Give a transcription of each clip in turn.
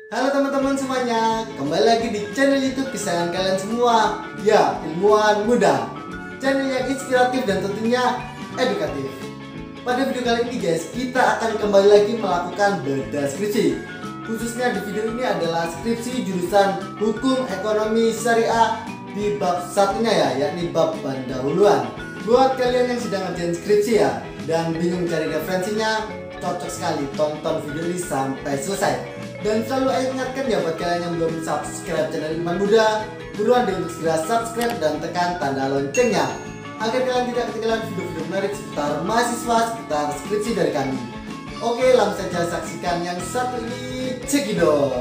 Halo teman-teman semuanya, kembali lagi di channel YouTube kesayangan kalian semua, ya, Ilmuwan Muda. Channel yang inspiratif dan tentunya edukatif. Pada video kali ini guys, kita akan kembali lagi melakukan bedah skripsi. Khususnya di video ini adalah skripsi jurusan Hukum Ekonomi Syariah di bab satunya ya, yakni bab pendahuluan. Buat kalian yang sedang ngerjain skripsi ya, dan bingung cari referensinya, cocok sekali tonton video ini sampai selesai. Dan selalu saya ingatkan ya buat kalian yang belum subscribe channel Ilmuwan Muda, buruan deh untuk segera subscribe dan tekan tanda loncengnya agar kalian tidak ketinggalan video-video menarik seputar mahasiswa, seputar skripsi dari kami. Oke, langsung saja saksikan yang satu ini, cekidot.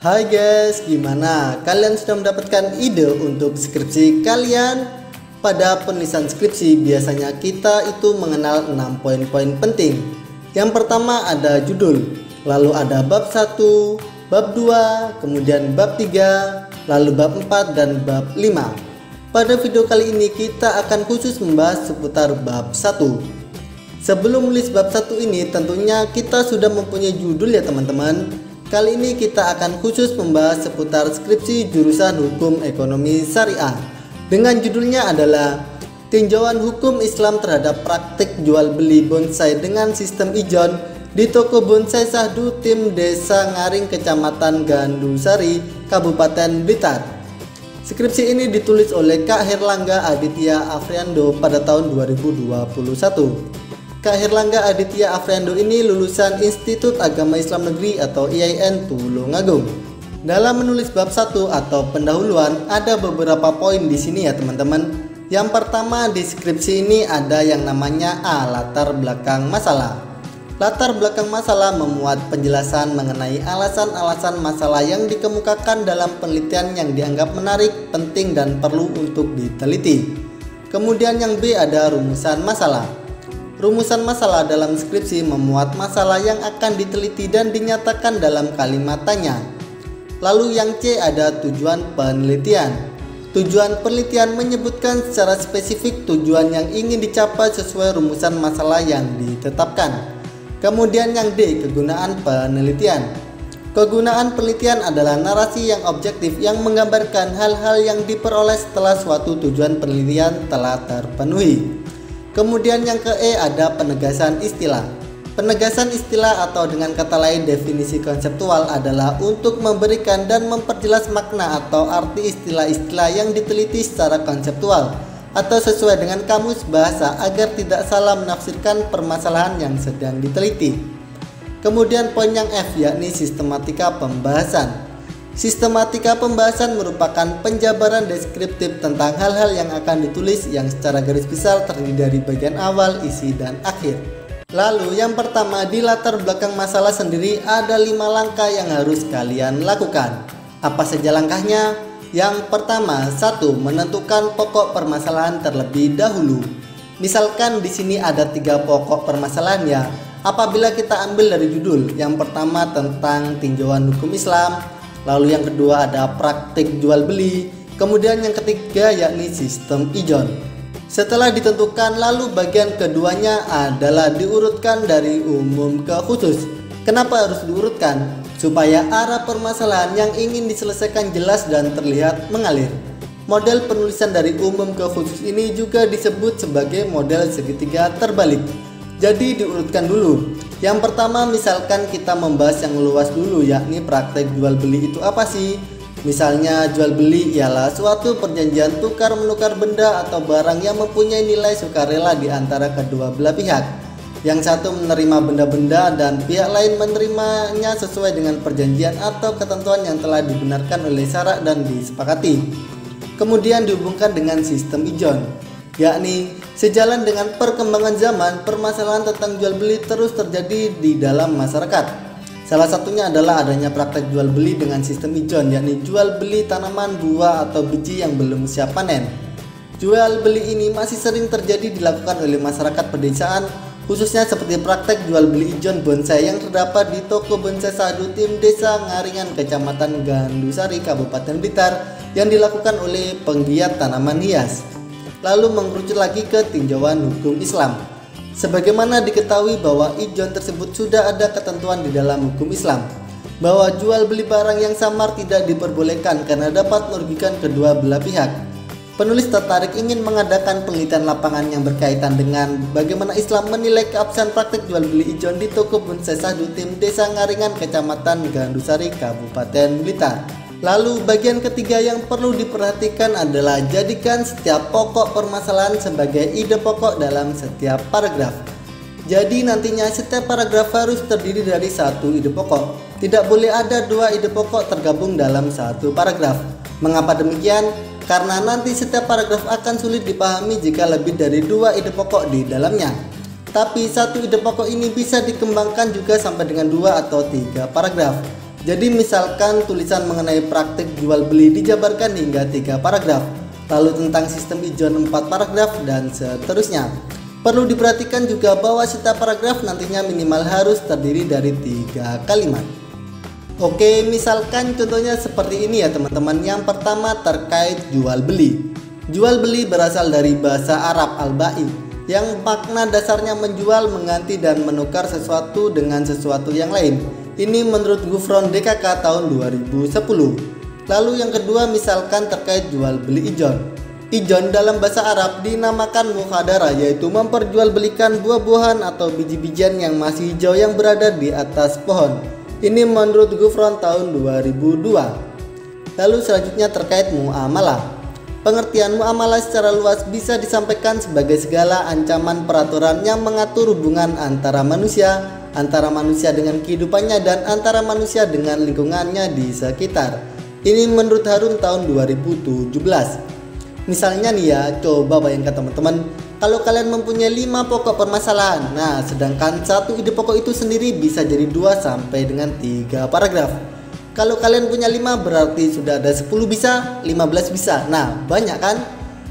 Hai guys, gimana? Kalian sudah mendapatkan ide untuk skripsi kalian? Pada penulisan skripsi biasanya kita itu mengenal 6 poin-poin penting. Yang pertama ada judul, lalu ada bab 1, bab 2, kemudian bab 3, lalu bab 4 dan bab 5. Pada video kali ini kita akan khusus membahas seputar bab 1. Sebelum menulis bab 1 ini tentunya kita sudah mempunyai judul ya teman-teman. Kali ini kita akan khusus membahas seputar skripsi jurusan Hukum Ekonomi Syariah dengan judulnya adalah Tinjauan Hukum Islam Terhadap Praktik Jual Beli Bonsai dengan Sistem Ijon di Toko Bonsai Sahdu Tim Desa Ngaring Kecamatan Gandusari Kabupaten Blitar. Skripsi ini ditulis oleh Kak Herlangga Aditya Afriando pada tahun 2021. Kak Herlangga Aditya Afriando ini lulusan Institut Agama Islam Negeri atau IAIN Tulungagung. Dalam menulis bab 1 atau pendahuluan ada beberapa poin di sini ya teman-teman. Yang pertama di skripsi ini ada yang namanya latar belakang masalah. Latar belakang masalah memuat penjelasan mengenai alasan-alasan masalah yang dikemukakan dalam penelitian yang dianggap menarik, penting dan perlu untuk diteliti. Kemudian yang B ada rumusan masalah. Rumusan masalah dalam skripsi memuat masalah yang akan diteliti dan dinyatakan dalam kalimat tanya. Lalu yang C ada tujuan penelitian. Tujuan penelitian menyebutkan secara spesifik tujuan yang ingin dicapai sesuai rumusan masalah yang ditetapkan. Kemudian yang D kegunaan penelitian. Kegunaan penelitian adalah narasi yang objektif yang menggambarkan hal-hal yang diperoleh setelah suatu tujuan penelitian telah terpenuhi. Kemudian yang ke E ada penegasan istilah. Penegasan istilah atau dengan kata lain definisi konseptual adalah untuk memberikan dan memperjelas makna atau arti istilah-istilah yang diteliti secara konseptual atau sesuai dengan kamus bahasa agar tidak salah menafsirkan permasalahan yang sedang diteliti. Kemudian poin yang F yakni sistematika pembahasan. Sistematika pembahasan merupakan penjabaran deskriptif tentang hal-hal yang akan ditulis yang secara garis besar terdiri dari bagian awal, isi, dan akhir. Lalu yang pertama di latar belakang masalah sendiri ada 5 langkah yang harus kalian lakukan. Apa saja langkahnya? Yang pertama, 1. Menentukan pokok permasalahan terlebih dahulu. Misalkan di sini ada 3 pokok permasalahan ya. Apabila kita ambil dari judul, yang pertama tentang tinjauan hukum Islam. Lalu yang kedua ada praktik jual beli. Kemudian yang ketiga yakni sistem ijon. Setelah ditentukan lalu bagian keduanya adalah diurutkan dari umum ke khusus. Kenapa harus diurutkan? Supaya arah permasalahan yang ingin diselesaikan jelas dan terlihat mengalir. Model penulisan dari umum ke khusus ini juga disebut sebagai model segitiga terbalik. Jadi diurutkan dulu. Yang pertama misalkan kita membahas yang luas dulu yakni praktek jual beli itu apa sih? Misalnya jual beli ialah suatu perjanjian tukar menukar benda atau barang yang mempunyai nilai sukarela di antara kedua belah pihak. Yang satu menerima benda-benda dan pihak lain menerimanya sesuai dengan perjanjian atau ketentuan yang telah dibenarkan oleh syarak dan disepakati. Kemudian dihubungkan dengan sistem ijon, yakni sejalan dengan perkembangan zaman, permasalahan tentang jual beli terus terjadi di dalam masyarakat. Salah satunya adalah adanya praktek jual beli dengan sistem ijon, yakni jual beli tanaman, buah atau biji yang belum siap panen. Jual beli ini masih sering terjadi dilakukan oleh masyarakat pedesaan, khususnya seperti praktek jual beli ijon bonsai yang terdapat di Toko Bonsai Sahdu Tim Desa Ngaringan Kecamatan Gandusari Kabupaten Blitar yang dilakukan oleh penggiat tanaman hias. lalu mengerucut lagi ke tinjauan hukum Islam. Sebagaimana diketahui bahwa ijon tersebut sudah ada ketentuan di dalam hukum Islam bahwa jual beli barang yang samar tidak diperbolehkan karena dapat merugikan kedua belah pihak. Penulis tertarik ingin mengadakan penelitian lapangan yang berkaitan dengan bagaimana Islam menilai keabsahan praktik jual beli ijon di toko bonsai Sadutim, Desa Ngaringan, Kecamatan Gandusari, Kabupaten Blitar. Lalu bagian ketiga yang perlu diperhatikan adalah jadikan setiap pokok permasalahan sebagai ide pokok dalam setiap paragraf. Jadi nantinya setiap paragraf harus terdiri dari satu ide pokok. Tidak boleh ada dua ide pokok tergabung dalam satu paragraf. Mengapa demikian? Karena nanti setiap paragraf akan sulit dipahami jika lebih dari dua ide pokok di dalamnya. Tapi satu ide pokok ini bisa dikembangkan juga sampai dengan 2 atau 3 paragraf. Jadi misalkan tulisan mengenai praktik jual beli dijabarkan hingga 3 paragraf. Lalu tentang sistem ijon 4 paragraf dan seterusnya. Perlu diperhatikan juga bahwa setiap paragraf nantinya minimal harus terdiri dari 3 kalimat. Oke, misalkan contohnya seperti ini ya teman-teman. Yang pertama terkait jual beli. Jual beli berasal dari bahasa Arab al-bai yang makna dasarnya menjual, mengganti dan menukar sesuatu dengan sesuatu yang lain. Ini menurut Gufron DKK tahun 2010. Lalu yang kedua misalkan terkait jual beli ijon. Ijon dalam bahasa Arab dinamakan mukhadara, yaitu memperjualbelikan buah-buahan atau biji-bijian yang masih hijau yang berada di atas pohon. Ini menurut Gufron tahun 2002. Lalu selanjutnya terkait muamalah. Pengertian muamalah secara luas bisa disampaikan sebagai segala ancaman peraturan yang mengatur hubungan antara manusia dengan kehidupannya dan antara manusia dengan lingkungannya di sekitar. Ini menurut Harun tahun 2017. Misalnya nih ya, coba bayangkan teman-teman, kalau kalian mempunyai 5 pokok permasalahan, nah sedangkan satu ide pokok itu sendiri bisa jadi 2 sampai dengan 3 paragraf. Kalau kalian punya 5 berarti sudah ada 10 bisa, 15 bisa. Nah banyak kan?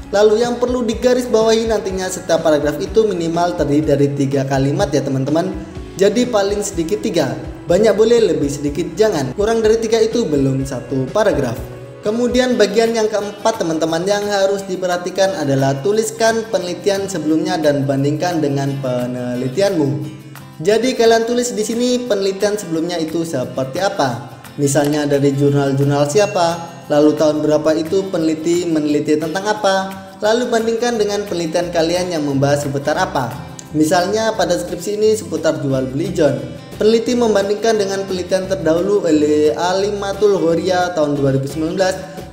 Lalu yang perlu digarisbawahi nantinya setiap paragraf itu minimal terdiri dari 3 kalimat ya teman-teman. Jadi paling sedikit 3, banyak boleh, lebih sedikit jangan. Kurang dari 3 itu belum satu paragraf. Kemudian bagian yang keempat teman-teman yang harus diperhatikan adalah tuliskan penelitian sebelumnya dan bandingkan dengan penelitianmu. Jadi kalian tulis di sini penelitian sebelumnya itu seperti apa. Misalnya dari jurnal-jurnal siapa, lalu tahun berapa itu peneliti meneliti tentang apa, lalu bandingkan dengan penelitian kalian yang membahas seputar apa. Misalnya pada skripsi ini seputar jual beli ijon. Peneliti membandingkan dengan penelitian terdahulu oleh Alimatul Ghoria tahun 2019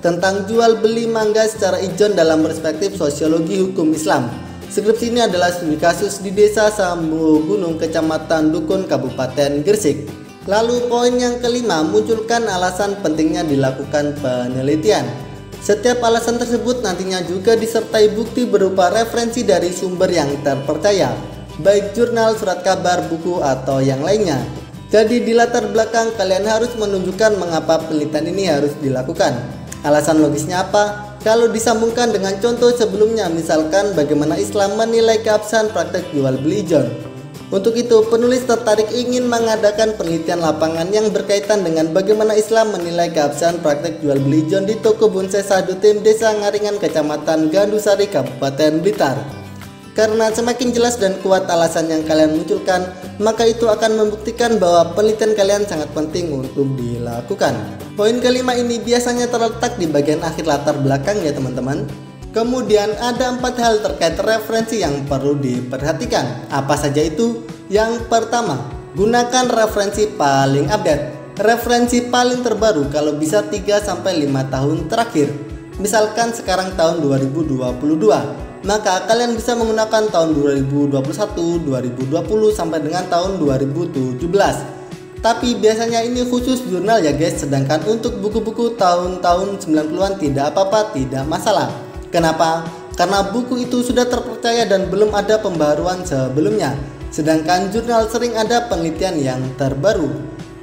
tentang jual beli mangga secara ijon dalam perspektif sosiologi hukum Islam. Skripsi ini adalah studi kasus di Desa Sambu Gunung, Kecamatan Dukun, Kabupaten Gresik. Lalu poin yang kelima, munculkan alasan pentingnya dilakukan penelitian. Setiap alasan tersebut nantinya juga disertai bukti berupa referensi dari sumber yang terpercaya, baik jurnal, surat kabar, buku, atau yang lainnya. Jadi di latar belakang kalian harus menunjukkan mengapa penelitian ini harus dilakukan. Alasan logisnya apa? Kalau disambungkan dengan contoh sebelumnya, misalkan bagaimana Islam menilai keabsahan praktek jual beli ijon. Untuk itu penulis tertarik ingin mengadakan penelitian lapangan yang berkaitan dengan bagaimana Islam menilai keabsahan praktek jual beli ijon di toko bonsai Sadutim, Desa Ngaringan, Kecamatan Gandusari, Kabupaten Blitar. Karena semakin jelas dan kuat alasan yang kalian munculkan, maka itu akan membuktikan bahwa penelitian kalian sangat penting untuk dilakukan. Poin kelima ini biasanya terletak di bagian akhir latar belakang ya teman-teman. Kemudian ada 4 hal terkait referensi yang perlu diperhatikan. Apa saja itu? Yang pertama, gunakan referensi paling update. Referensi paling terbaru kalau bisa 3-5 tahun terakhir. Misalkan sekarang tahun 2022, maka kalian bisa menggunakan tahun 2021, 2020 sampai dengan tahun 2017. Tapi biasanya ini khusus jurnal ya guys, sedangkan untuk buku-buku tahun-tahun 90-an tidak apa-apa, tidak masalah. Kenapa? Karena buku itu sudah terpercaya dan belum ada pembaruan sebelumnya. Sedangkan jurnal sering ada penelitian yang terbaru.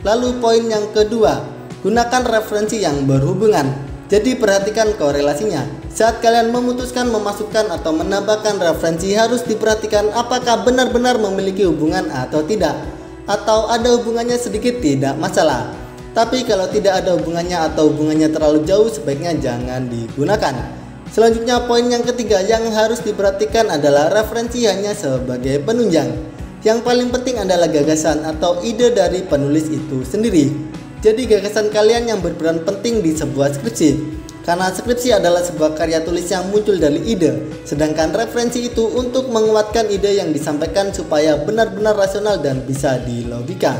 Lalu poin yang kedua, gunakan referensi yang berhubungan. Jadi perhatikan korelasinya. Saat kalian memutuskan memasukkan atau menambahkan referensi, harus diperhatikan apakah benar-benar memiliki hubungan atau tidak. Atau ada hubungannya sedikit, tidak masalah. Tapi kalau tidak ada hubungannya atau hubungannya terlalu jauh, sebaiknya jangan digunakan. Selanjutnya poin yang ketiga yang harus diperhatikan adalah referensi hanya sebagai penunjang. Yang paling penting adalah gagasan atau ide dari penulis itu sendiri. Jadi gagasan kalian yang berperan penting di sebuah skripsi. Karena skripsi adalah sebuah karya tulis yang muncul dari ide, sedangkan referensi itu untuk menguatkan ide yang disampaikan supaya benar-benar rasional dan bisa dilogika.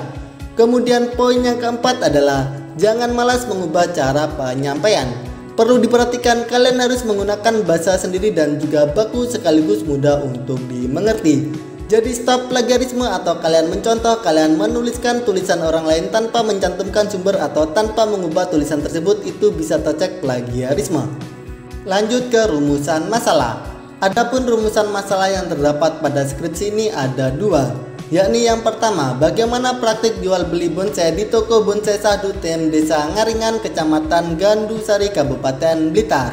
Kemudian poin yang keempat adalah jangan malas mengubah cara penyampaian. Perlu diperhatikan kalian harus menggunakan bahasa sendiri dan juga baku sekaligus mudah untuk dimengerti. Jadi stop plagiarisme atau kalian mencontoh, kalian menuliskan tulisan orang lain tanpa mencantumkan sumber atau tanpa mengubah tulisan tersebut, itu bisa tercek plagiarisme. Lanjut ke rumusan masalah. Adapun rumusan masalah yang terdapat pada skripsi ini ada dua, yakni yang pertama, bagaimana praktik jual beli bonsai di toko bonsai Sahdu Tim Desa Ngaringan, Kecamatan Gandusari, Kabupaten Blitar.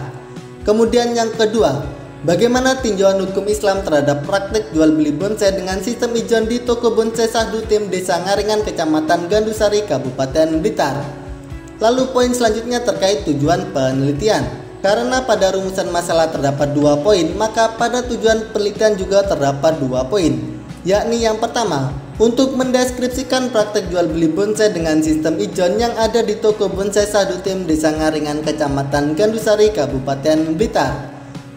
Kemudian yang kedua, bagaimana tinjauan hukum Islam terhadap praktik jual beli bonsai dengan sistem ijon di toko bonsai Sahdu Tim Desa Ngaringan, Kecamatan Gandusari, Kabupaten Blitar. Lalu poin selanjutnya terkait tujuan penelitian. Karena pada rumusan masalah terdapat 2 poin, maka pada tujuan penelitian juga terdapat 2 poin. Yakni yang pertama, untuk mendeskripsikan praktik jual beli bonsai dengan sistem ijon yang ada di toko bonsai Sahdu Tim Desa Ngaringan, Kecamatan Gandusari, Kabupaten Blitar.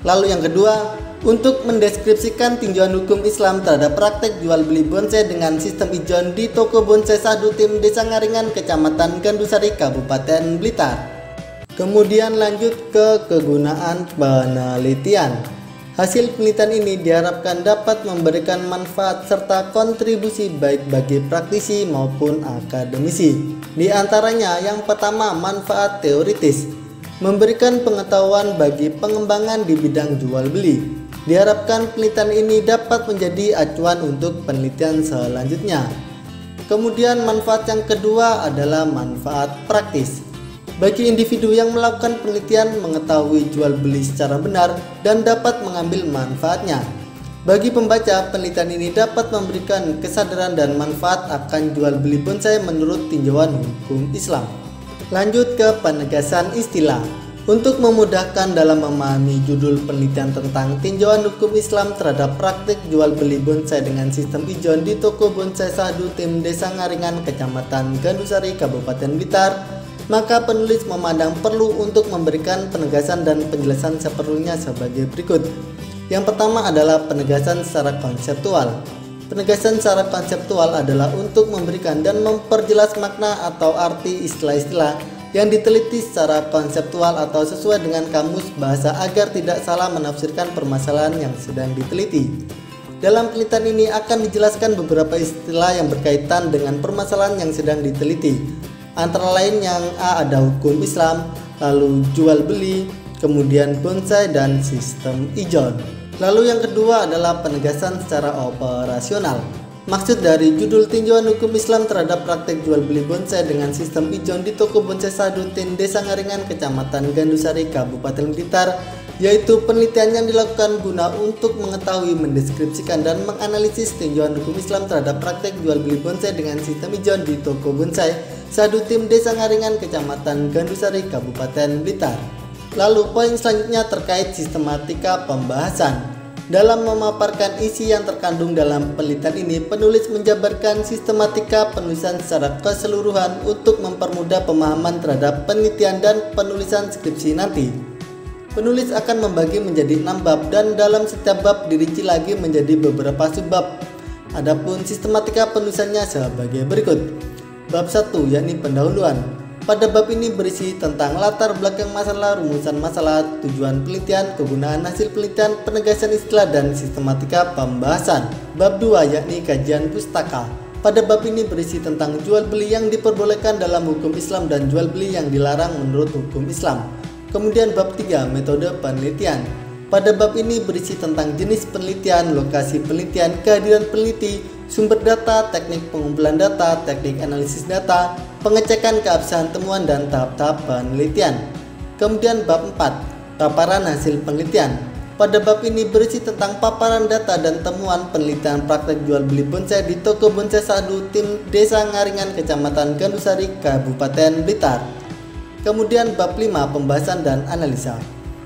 Lalu yang kedua, untuk mendeskripsikan tinjauan hukum Islam terhadap praktek jual beli bonsai dengan sistem ijon di toko bonsai Sahdu Tim Desa Ngaringan, Kecamatan Gandusari, Kabupaten Blitar. Kemudian lanjut ke kegunaan penelitian. Hasil penelitian ini diharapkan dapat memberikan manfaat serta kontribusi baik bagi praktisi maupun akademisi. Di antaranya yang pertama, manfaat teoritis, memberikan pengetahuan bagi pengembangan di bidang jual beli. Diharapkan penelitian ini dapat menjadi acuan untuk penelitian selanjutnya. Kemudian manfaat yang kedua adalah manfaat praktis. Bagi individu yang melakukan penelitian mengetahui jual beli secara benar dan dapat mengambil manfaatnya. Bagi pembaca, penelitian ini dapat memberikan kesadaran dan manfaat akan jual beli bonsai menurut tinjauan hukum Islam. Lanjut ke penegasan istilah. Untuk memudahkan dalam memahami judul penelitian tentang tinjauan hukum Islam terhadap praktik jual beli bonsai dengan sistem ijon di toko bonsai Sahdu Tim Desa Ngaringan, Kecamatan Gandusari, Kabupaten Blitar, maka penulis memandang perlu untuk memberikan penegasan dan penjelasan seperlunya sebagai berikut. Yang pertama adalah penegasan secara konseptual. Penegasan secara konseptual adalah untuk memberikan dan memperjelas makna atau arti istilah-istilah yang diteliti secara konseptual atau sesuai dengan kamus bahasa agar tidak salah menafsirkan permasalahan yang sedang diteliti. Dalam penelitian ini akan dijelaskan beberapa istilah yang berkaitan dengan permasalahan yang sedang diteliti. Antara lain yang A ada hukum Islam, lalu jual beli, kemudian bonsai dan sistem ijon. Lalu yang kedua adalah penegasan secara operasional. Maksud dari judul tinjauan hukum Islam terhadap praktek jual beli bonsai dengan sistem ijon di toko bonsai Sahdu Tim Desa Ngaringan, Kecamatan Gandusari, Kabupaten Blitar, yaitu penelitian yang dilakukan guna untuk mengetahui, mendeskripsikan dan menganalisis tinjauan hukum Islam terhadap praktek jual beli bonsai dengan sistem ijon di toko bonsai Sahdu Tim Desa Ngaringan, Kecamatan Gandusari, Kabupaten Blitar. Lalu poin selanjutnya terkait sistematika pembahasan. Dalam memaparkan isi yang terkandung dalam penelitian ini, penulis menjabarkan sistematika penulisan secara keseluruhan untuk mempermudah pemahaman terhadap penelitian dan penulisan skripsi nanti. Penulis akan membagi menjadi 6 bab dan dalam setiap bab dirinci lagi menjadi beberapa subbab. Adapun sistematika penulisannya sebagai berikut. Bab 1 yakni pendahuluan. Pada bab ini berisi tentang latar belakang masalah, rumusan masalah, tujuan penelitian, kegunaan hasil penelitian, penegasan istilah, dan sistematika pembahasan. Bab 2 yakni kajian pustaka. Pada bab ini berisi tentang jual beli yang diperbolehkan dalam hukum Islam dan jual beli yang dilarang menurut hukum Islam. Kemudian bab 3 metode penelitian. Pada bab ini berisi tentang jenis penelitian, lokasi penelitian, kehadiran peneliti, sumber data, teknik pengumpulan data, teknik analisis data, pengecekan keabsahan temuan dan tahap-tahap penelitian. Kemudian bab 4, paparan hasil penelitian. Pada bab ini berisi tentang paparan data dan temuan penelitian praktek jual beli bonsai di toko bonsai Sahdu Tim Desa Ngaringan, Kecamatan Gandusari, Kabupaten Blitar. Kemudian bab 5, pembahasan dan analisa.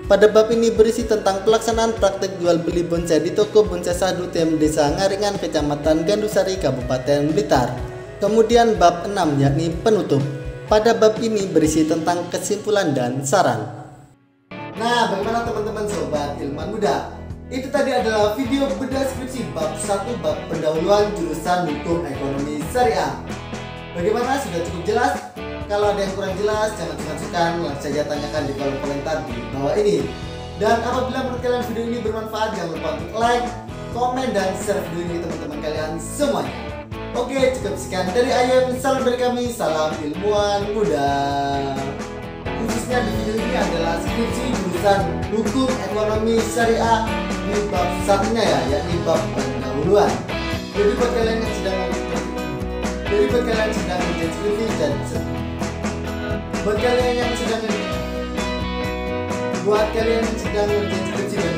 Pada bab ini berisi tentang pelaksanaan praktek jual beli bonsai di toko bonsai Sahdu TM Desa Ngaringan, Kecamatan Gandusari, Kabupaten Blitar. Kemudian bab 6 yakni penutup. Pada bab ini berisi tentang kesimpulan dan saran. Nah, bagaimana teman-teman sobat ilmuwan muda? Itu tadi adalah video bedah skripsi bab 1 bab pendahuluan jurusan hukum ekonomi syariah. Bagaimana, sudah cukup jelas? Kalau ada yang kurang jelas, jangan sungkan-sungkan, langsung saja tanyakan di kolom komentar di bawah ini. Dan apabila menurut kalian video ini bermanfaat, jangan lupa untuk like, komen, dan share video ini ke teman-teman kalian semuanya. Oke, cukup sekian dari Ayem. Salam dari kami, salam ilmuwan muda. Khususnya di video ini adalah skripsi jurusan hukum ekonomi syariah di bab satunya ya, yakni bab pendahuluan. Jadi buat kalian yang sedang mengerjakan skripsi dan buat kalian yang sedang mengerjakan skripsi dan